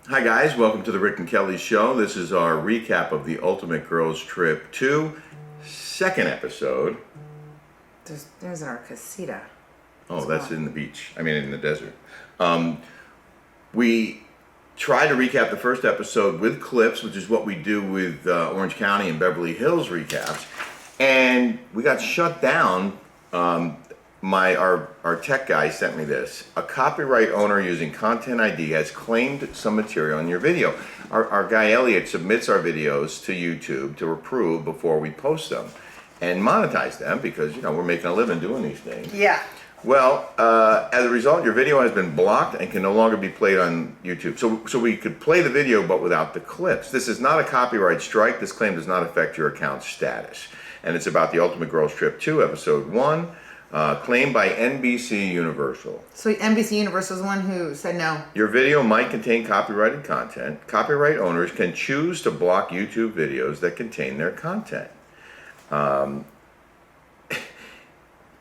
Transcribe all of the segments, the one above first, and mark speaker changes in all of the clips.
Speaker 1: Hi guys, welcome to the Rick and Kelly Show. This is our recap of the Ultimate Girls Trip 2, second episode.
Speaker 2: There's our casita.
Speaker 1: Oh, that's in the beach. I mean, in the desert. We tried to recap the first episode with clips, which is what we do with Orange County and Beverly Hills recaps. And we got shut down. Our tech guy sent me this. A copyright owner using Content ID has claimed some material in your video. Our guy Elliot submits our videos to YouTube to approve before we post them and monetize them because, you know, we're making a living doing these things.
Speaker 2: Yeah.
Speaker 1: Well, as a result, your video has been blocked and can no longer be played on YouTube. So we could play the video but without the clips. This is not a copyright strike. This claim does not affect your account status. And it's about the Ultimate Girls Trip 2, Episode 1. Claimed by NBC Universal.
Speaker 2: So NBC Universal is the one who said no.
Speaker 1: Your video might contain copyrighted content. Copyright owners can choose to block YouTube videos that contain their content.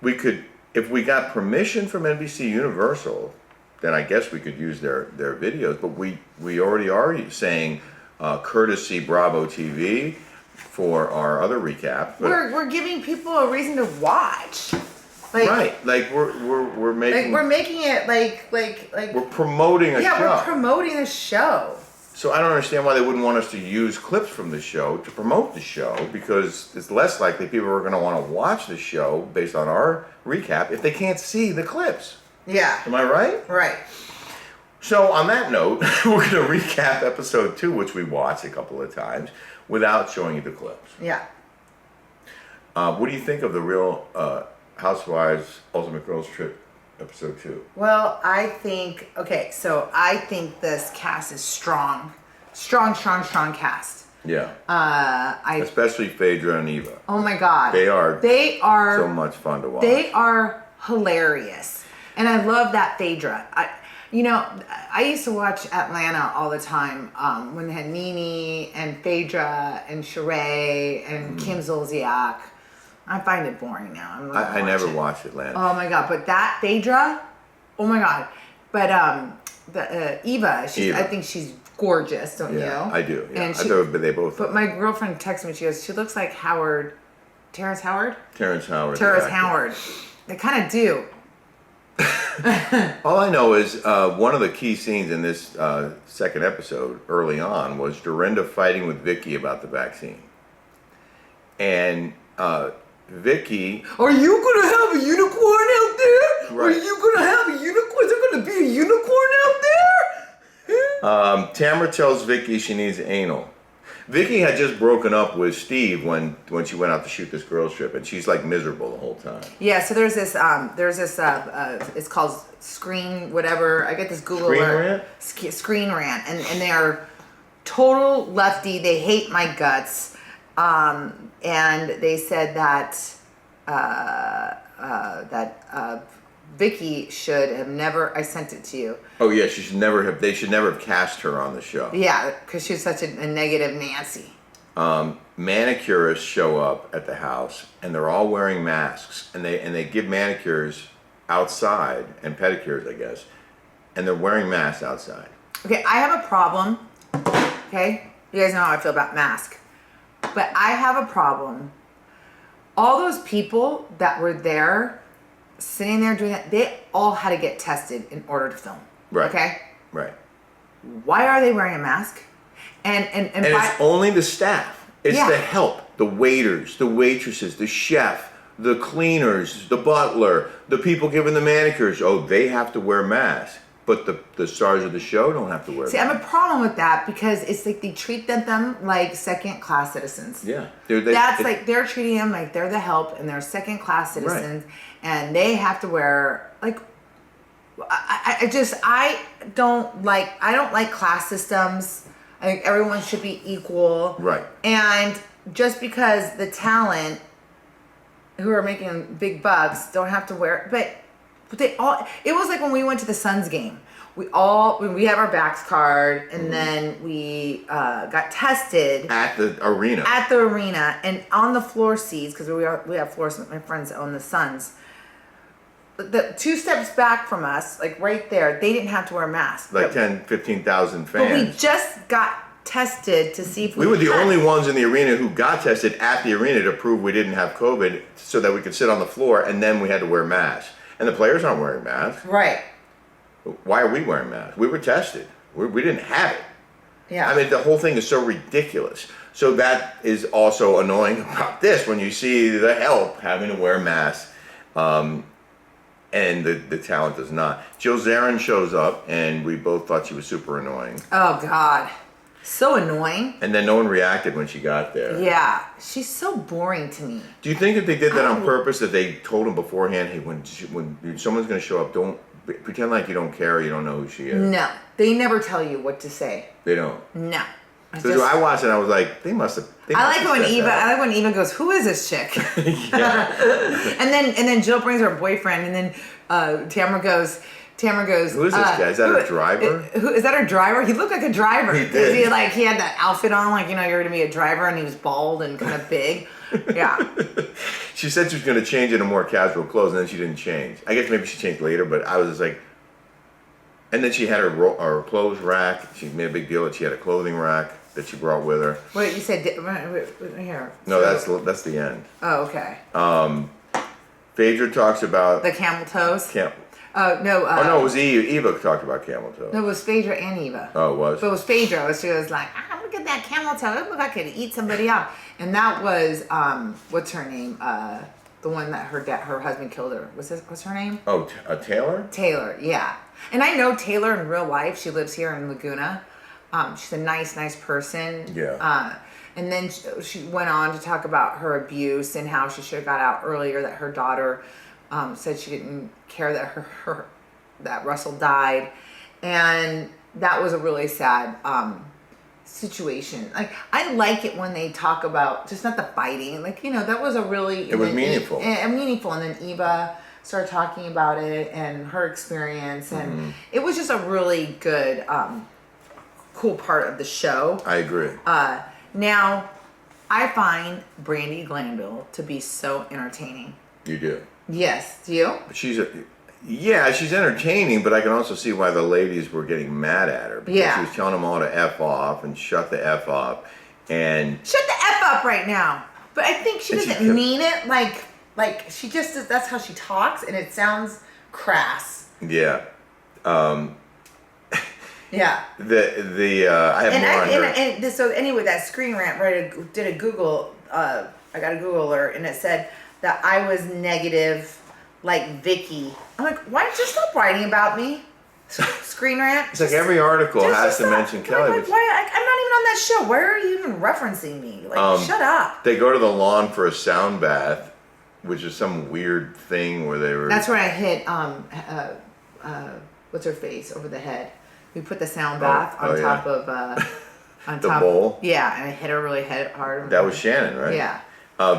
Speaker 1: We could, if we got permission from NBC Universal, then I guess we could use their videos. But we already are saying courtesy Bravo TV for our other recap. But
Speaker 2: we're giving people a reason to watch.
Speaker 1: Right, like we're making
Speaker 2: it like
Speaker 1: we're promoting a show.
Speaker 2: Yeah, we're promoting a show.
Speaker 1: So I don't understand why they wouldn't want us to use clips from the show to promote the show, because it's less likely people are going to want to watch the show based on our recap if they can't see the clips.
Speaker 2: Yeah.
Speaker 1: Am I right?
Speaker 2: Right.
Speaker 1: So on that note, we're going to recap episode 2, which we watched a couple of times, without showing you the clips.
Speaker 2: Yeah.
Speaker 1: What do you think of the Real Housewives Ultimate Girls Trip episode 2?
Speaker 2: Well, I think this cast is strong cast.
Speaker 1: Yeah. Especially Phaedra and Eva.
Speaker 2: Oh my God.
Speaker 1: They are so much fun to watch.
Speaker 2: They are hilarious. And I love that Phaedra. I used to watch Atlanta all the time when they had Nene and Phaedra and Sheree and Kim Zolciak. I find it boring now.
Speaker 1: I never watched Atlanta.
Speaker 2: Oh my God! But that Phaedra, oh my God! But Eva, I think she's gorgeous, don't you?
Speaker 1: Yeah, I do. Yeah. I thought they both.
Speaker 2: But my girlfriend texted me. She goes, "She looks like Terrence Howard."
Speaker 1: Terrence Howard.
Speaker 2: They kind of do.
Speaker 1: All I know is one of the key scenes in this second episode early on was Dorinda fighting with Vicky about the vaccine, and Vicky,
Speaker 2: are you gonna have a unicorn out there?
Speaker 1: Right.
Speaker 2: Are you gonna have a unicorn? Is there gonna be a unicorn out there?
Speaker 1: Tamara tells Vicky she needs anal. Vicky had just broken up with Steve when she went out to shoot this girls trip, and she's like miserable the whole time.
Speaker 2: Yeah, so there's this it's called Screen whatever. I get this Google
Speaker 1: Screen
Speaker 2: alert.
Speaker 1: Rant?
Speaker 2: Screen Rant, and they are total lefty. They hate my guts. And they said that Vicky should have never. I sent it to you.
Speaker 1: Oh yeah, she should never have. They should never have cast her on the show.
Speaker 2: Yeah, because she's such a negative Nancy.
Speaker 1: Manicurists show up at the house, and they're all wearing masks, and they give manicures outside and pedicures, I guess, and they're wearing masks outside.
Speaker 2: Okay, I have a problem. Okay, you guys know how I feel about masks. But I have a problem. All those people that were there, sitting there doing that, they all had to get tested in order to film.
Speaker 1: Right.
Speaker 2: Okay?
Speaker 1: Right.
Speaker 2: Why are they wearing a mask? And
Speaker 1: it's only the staff. It's
Speaker 2: Yeah.
Speaker 1: the help. The waiters, the waitresses, the chef, the cleaners, the butler, the people giving the manicures. Oh, they have to wear masks. But the stars of the show don't have to wear.
Speaker 2: See, I have a problem with that because it's like they treat them like second-class citizens.
Speaker 1: Yeah,
Speaker 2: they're treating them like they're the help and they're second-class citizens, right. And they have to wear like. I don't like class systems. I think everyone should be equal.
Speaker 1: Right.
Speaker 2: And just because the talent who are making big bucks don't have to wear, but they all. It was like when we went to the Suns game. We have our backs card, and then we got tested
Speaker 1: at the arena.
Speaker 2: And on the floor seats, because we have floors. My friends own the Suns. the 2 steps back from us, like right there, they didn't have to wear a mask.
Speaker 1: Like
Speaker 2: But-
Speaker 1: 10, 15,000
Speaker 2: But we
Speaker 1: fans.
Speaker 2: just got tested to see if
Speaker 1: We were the
Speaker 2: had
Speaker 1: only
Speaker 2: it.
Speaker 1: ones in the arena who got tested at the arena to prove we didn't have COVID so that we could sit on the floor, and then we had to wear masks. And the players aren't wearing masks.
Speaker 2: Right.
Speaker 1: Why are we wearing masks? We were tested. We didn't have it.
Speaker 2: Yeah.
Speaker 1: I mean, the whole thing is so ridiculous. So that is also annoying about this when you see the help having to wear masks, and the talent does not. Jill Zarin shows up, and we both thought she was super annoying.
Speaker 2: Oh God, so annoying.
Speaker 1: And then no one reacted when she got there.
Speaker 2: Yeah, she's so boring to me.
Speaker 1: Do you think that they did that on purpose? That they told him beforehand, hey, when someone's going to show up, don't pretend like you don't care, or you don't know who she is.
Speaker 2: No, they never tell you what to say.
Speaker 1: They don't.
Speaker 2: No.
Speaker 1: So I watched it, and I was like, they must have.
Speaker 2: I like when Eva goes, "Who is this chick?" and then Jill brings her boyfriend, and then Tamara goes. Who
Speaker 1: is this guy? Is that her driver?
Speaker 2: Who is that? Her driver? He looked like a driver.
Speaker 1: He did.
Speaker 2: He had that outfit on, like you're gonna be a driver, and he was bald and kind of big. Yeah.
Speaker 1: She said she was going to change into more casual clothes, and then she didn't change. I guess maybe she changed later, but I was just like. And then she had her clothes rack. She made a big deal that she had a clothing rack that she brought with her.
Speaker 2: Wait, you said here?
Speaker 1: No, that's the end.
Speaker 2: Oh, okay.
Speaker 1: Phaedra talks about
Speaker 2: The camel toes.
Speaker 1: no, it was Eve. Eva talked about camel toe.
Speaker 2: No, it was Phaedra and Eva.
Speaker 1: Oh, it was?
Speaker 2: But it was Phaedra. She was like, look at that camel toe. Look if I could eat somebody up. And that was, what's her name? The one that her husband killed her. What's her name?
Speaker 1: Oh, Taylor?
Speaker 2: Taylor, yeah. And I know Taylor in real life. She lives here in Laguna. She's a nice person.
Speaker 1: Yeah.
Speaker 2: And then she went on to talk about her abuse and how she should have got out earlier, that her daughter said she didn't care that that Russell died. And that was a really sad situation. Like, I like it when they talk about just not the fighting. Like, that was a really...
Speaker 1: It was meaningful.
Speaker 2: Meaningful. And then Eva started talking about it and her experience. And it was just a really good, cool part of the show.
Speaker 1: I agree.
Speaker 2: Now, I find Brandi Glanville to be so entertaining.
Speaker 1: You do.
Speaker 2: Yes. Do you?
Speaker 1: She's entertaining, but I can also see why the ladies were getting mad at her. Because she was telling them all to F off and shut the F up. And
Speaker 2: shut the F up right now. But I think she doesn't mean it. Like she just does, that's how she talks, and it sounds crass.
Speaker 1: Yeah.
Speaker 2: Yeah.
Speaker 1: I have more on her.
Speaker 2: So anyway, that Screen Rant did a Google. I got a Google alert, and it said that I was negative, like Vicky. I'm like, why did you stop writing about me? Screen Rant.
Speaker 1: It's like every article has to mention Kelly.
Speaker 2: Like, why? I'm not even on that show. Why are you even referencing me? Like, shut up.
Speaker 1: They go to the lawn for a sound bath, which is some weird thing where they were.
Speaker 2: That's where I hit what's her face over the head. We put the sound bath on top of on
Speaker 1: the
Speaker 2: top
Speaker 1: bowl.
Speaker 2: Yeah, and I hit her really hard.
Speaker 1: That was Shannon, right?
Speaker 2: Yeah.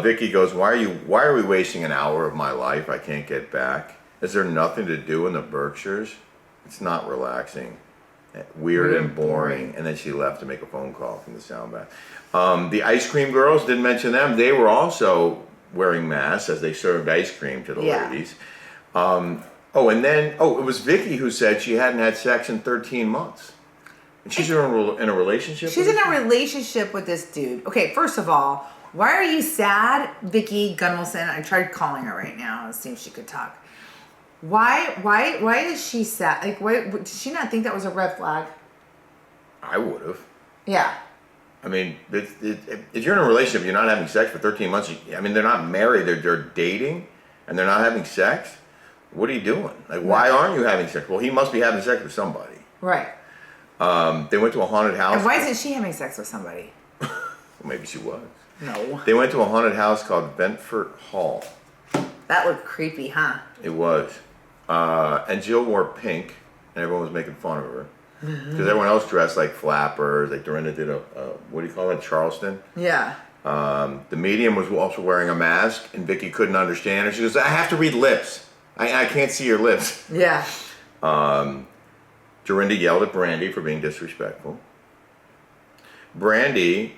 Speaker 1: Vicky goes, why are we wasting an hour of my life I can't get back? Is there nothing to do in the Berkshires? It's not relaxing. Weird and boring. And then she left to make a phone call from the sound bath. The ice cream girls, didn't mention them. They were also wearing masks as they served ice cream to the ladies. It was Vicky who said she hadn't had sex in 13 months. And she's in a relationship?
Speaker 2: She's in a relationship with this dude. Okay, first of all, why are you sad, Vicky Gunvalson? I tried calling her right now. It seems she could talk. Why is she sad? Like, why did she not think that was a red flag?
Speaker 1: I would have.
Speaker 2: Yeah.
Speaker 1: I mean, if you're in a relationship, you're not having sex for 13 months. They're not married. They're dating, and they're not having sex. What are you doing? Like, why aren't you having sex? Well, he must be having sex with somebody.
Speaker 2: Right.
Speaker 1: They went to a haunted house.
Speaker 2: And why isn't she having sex with somebody?
Speaker 1: Well, maybe she was.
Speaker 2: No.
Speaker 1: They went to a haunted house called Ventford Hall.
Speaker 2: That looked creepy, huh?
Speaker 1: It was. And Jill wore pink, and everyone was making fun of her. Because everyone else dressed like flappers. Like Dorinda did what do you call it, Charleston?
Speaker 2: Yeah.
Speaker 1: The medium was also wearing a mask, and Vicky couldn't understand her. She goes, I have to read lips. I can't see your lips.
Speaker 2: Yeah.
Speaker 1: Dorinda yelled at Brandi for being disrespectful. Brandi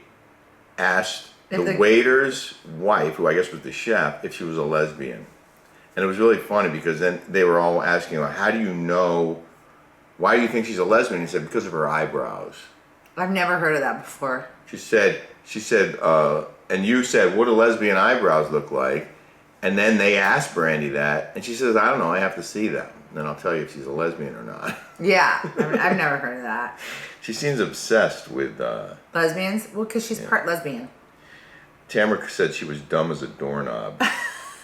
Speaker 1: asked the waiter's wife, who I guess was the chef, if she was a lesbian. And it was really funny because then they were all asking, like, how do you know, why do you think she's a lesbian? He said, because of her eyebrows.
Speaker 2: I've never heard of that before.
Speaker 1: She said, and you said, what do lesbian eyebrows look like? And then they asked Brandy that, and she says, I don't know, I have to see them. And then I'll tell you if she's a lesbian or not.
Speaker 2: Yeah, I've never heard of that.
Speaker 1: She seems obsessed with...
Speaker 2: Lesbians? Well, because she's part lesbian.
Speaker 1: Tamara said she was dumb as a doorknob,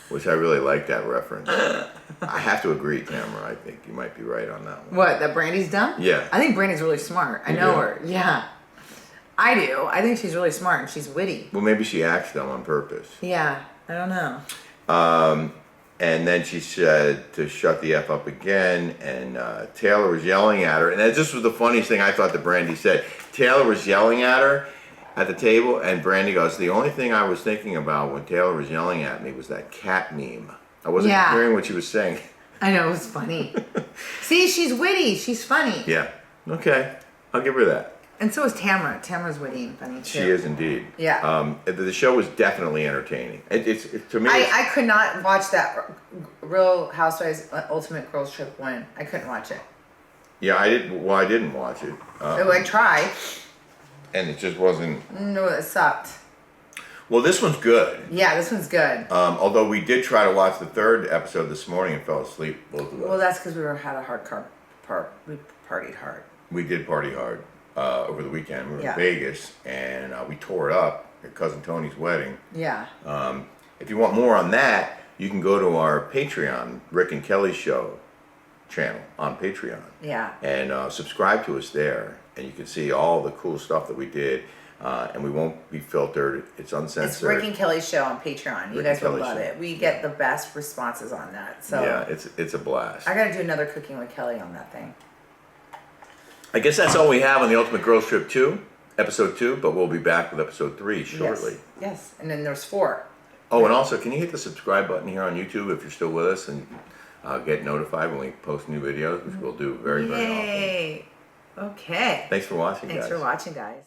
Speaker 1: which I really like that reference. I have to agree, Tamara. I think you might be right on that one.
Speaker 2: What, that Brandy's dumb?
Speaker 1: Yeah.
Speaker 2: I think Brandy's really smart. I know her. Yeah. I do. I think she's really smart and she's witty.
Speaker 1: Well, maybe she acts dumb on purpose.
Speaker 2: Yeah, I don't know.
Speaker 1: And then she said to shut the F up again, and Taylor was yelling at her. And that just was the funniest thing I thought that Brandy said. Taylor was yelling at her at the table, and Brandy goes, the only thing I was thinking about when Taylor was yelling at me was that cat meme. I wasn't hearing what she was saying.
Speaker 2: I know, it was funny. See, she's witty. She's funny.
Speaker 1: Yeah. Okay. I'll give her that.
Speaker 2: And so is Tamara. Tamara's witty and funny too.
Speaker 1: She is indeed.
Speaker 2: Yeah.
Speaker 1: The show was definitely entertaining. It's to me.
Speaker 2: I could not watch that Real Housewives Ultimate Girls Trip 1. I couldn't watch it.
Speaker 1: Yeah, I didn't. Well, I didn't watch it.
Speaker 2: I tried.
Speaker 1: And it just wasn't.
Speaker 2: No, it sucked.
Speaker 1: Well, this one's good.
Speaker 2: Yeah, this one's good.
Speaker 1: Although we did try to watch the third episode this morning and fell asleep, both of us.
Speaker 2: Well, that's because we had a hard we partied hard.
Speaker 1: We did party hard over the weekend. We were in
Speaker 2: Yeah.
Speaker 1: Vegas, and we tore it up at Cousin Tony's wedding.
Speaker 2: Yeah.
Speaker 1: If you want more on that, you can go to our Patreon, Rick and Kelly Show channel on Patreon.
Speaker 2: Yeah.
Speaker 1: And subscribe to us there, and you can see all the cool stuff that we did. And we won't be filtered. It's uncensored.
Speaker 2: It's Rick and Kelly's show on Patreon. You guys will love it. We get the best responses on that. So
Speaker 1: yeah, it's a blast.
Speaker 2: I got to do another Cooking with Kelly on that thing.
Speaker 1: I guess that's all we have on the Ultimate Girls Trip 2, episode 2, but we'll be back with episode 3 shortly.
Speaker 2: Yes. And then there's 4.
Speaker 1: Oh, and also, can you hit the subscribe button here on YouTube if you're still with us and get notified when we post new videos, which we'll do very, very often.
Speaker 2: Yay. Okay.
Speaker 1: Thanks for watching, guys.
Speaker 2: Thanks for watching, guys.